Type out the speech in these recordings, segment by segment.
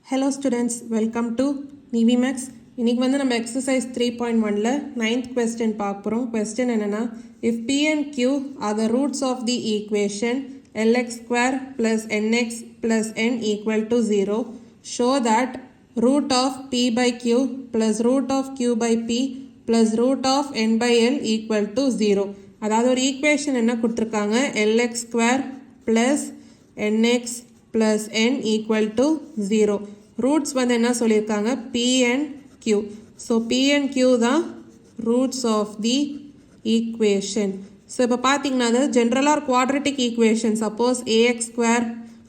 Hello students, welcome to Nivemaths. இன்னைக்கு வந்து நம்ம exercise 3.1ல 9th question பார்க்க போறோம். Question என்னன்னா, if p and q are the roots of the equation lx square plus nx plus n equal to 0, show that root of p by q plus root of q by p plus root of n by l equal to 0. அதாவது ஒரு equation என்ன கொடுத்துருக்காங்க, lx square plus nx plus n equal to 0. Roots வந்து என்ன சொல்லியிருக்காங்க, p and q. So p and q தான் roots of the equation. So இப்போ பார்த்தீங்கன்னா அது ஜென்ரலாக quadratic equation, suppose ax square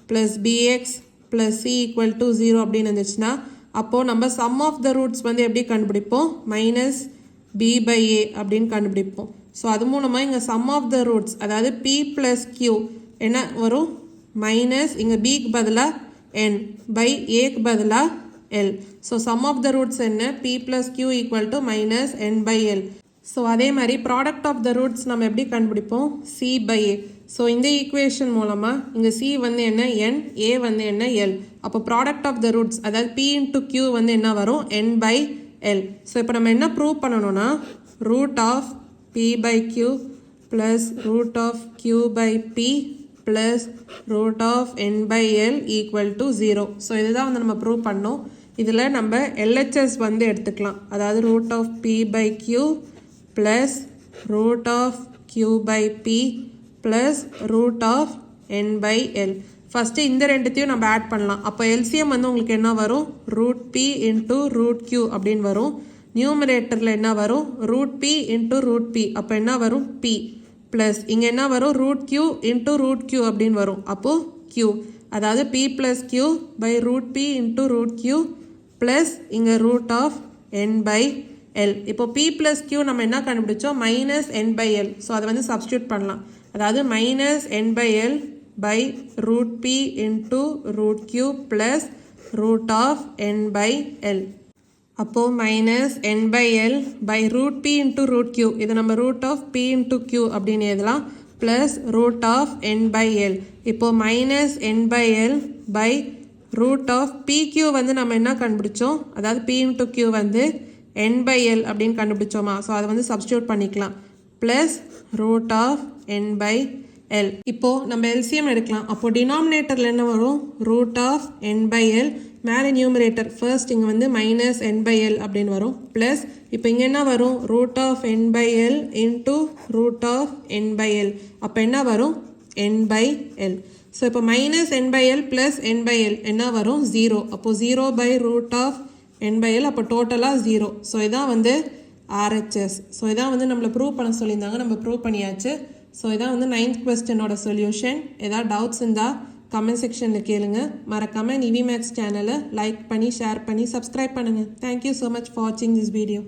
plus bx plus c equal to 0 அப்படின்னு இருந்துச்சுன்னா அப்போது நம்ம sum of the roots வந்து எப்படி கண்டுபிடிப்போம், minus b by a அப்படின்னு கண்டுபிடிப்போம். ஸோ அது மூலமாக இங்கே sum of the roots அதாவது p plus q என்ன வரும், மைனஸ் இங்கே பிக்கு பதிலாக n by ஏக்கு பதிலாக l. So sum of the roots என்ன, p plus q equal to minus n by l. So அதே மாதிரி ப்ராடக்ட் ஆஃப் த ரூட்ஸ் நம்ம எப்படி கண்டுபிடிப்போம், c by a. ஸோ இந்த ஈக்குவேஷன் மூலமாக இங்கே c வந்து என்ன n, a வந்து என்ன l. அப்போ ப்ராடக்ட் ஆஃப் த ரூட்ஸ் அதாவது p into q வந்து என்ன வரும், n by l. ஸோ இப்போ நம்ம என்ன ப்ரூவ் பண்ணணும்னா, root of p by q plus root of q by p plus root of n by l equal to 0. So இதுதான் வந்து நம்ம ப்ரூவ் பண்ணோம். இதில் நம்ம LHS வந்து எடுத்துக்கலாம், அதாவது root of p by q plus root of q by p plus root of n by l. First இந்த ரெண்டுத்தையும் நம்ம ஆட் பண்ணலாம். அப்போ LCM வந்து உங்களுக்கு என்ன வரும், root p into root q அப்படின்னு வரும். நியூமரேட்டரில் என்ன வரும், root p into root p, அப்போ என்ன வரும் p ப்ளஸ் இங்கே என்ன வரும், root q into root q அப்படின்னு வரும். அப்போது q அதாவது p plus q by root p into root q plus இங்கே root of n by l. இப்போ p ப்ளஸ் q நம்ம என்ன கண்டுபிடிச்சோம், minus n by l. So அதை வந்து சப்ஸ்டியூட் பண்ணலாம், அதாவது minus n by l by root p into root q plus root of n by l. அப்போது minus n by l by root p into root q, இது நம்ம root of p into q அப்படின்னு எழுதலாம், plus root of n by l. இப்போது minus n by l by root of pq வந்து நம்ம என்ன கண்டுபிடிச்சோம், அதாவது p into q வந்து n by l அப்படின்னு கண்டுபிடிச்சோமா. ஸோ அதை வந்து சப்ஸ்டியூட் பண்ணிக்கலாம், plus root of n by l. இப்போது நம்ம LCM எடுக்கலாம். அப்போது டினாமினேட்டரில் என்ன வரும், root of n by l, மேலே நியூமரேட்டர் ஃபர்ஸ்ட் இங்கே வந்து மைனஸ் n by l அப்படின்னு வரும், ப்ளஸ் இப்போ இங்கே என்ன வரும், root of n by l into root of n by l. அப்போ என்ன வரும், n by l. ஸோ இப்போ minus n by l plus n by l என்ன வரும், 0. அப்போது 0 by root of n by l, அப்போ டோட்டலாக 0. ஸோ இதான் வந்து RHS. ஸோ இதான் வந்து நம்மளை ப்ரூவ் பண்ண சொல்லியிருந்தாங்க, நம்ம ப்ரூவ் பண்ணியாச்சு. ஸோ இதான் வந்து 9th கொஸ்டினோட சொல்யூஷன். ஏதாவது டவுட்ஸ் இருந்தால் கமெண்ட் செக்ஷனில் கேளுங்க. மறக்காமல் நிவிமேக்ஸ் சேனலை லைக் பண்ணி ஷேர் பண்ணி சப்ஸ்கிரைப் பண்ணுங்கள். தேங்க்யூ ஸோ மச் ஃபார் வாட்சிங் திஸ் வீடியோ.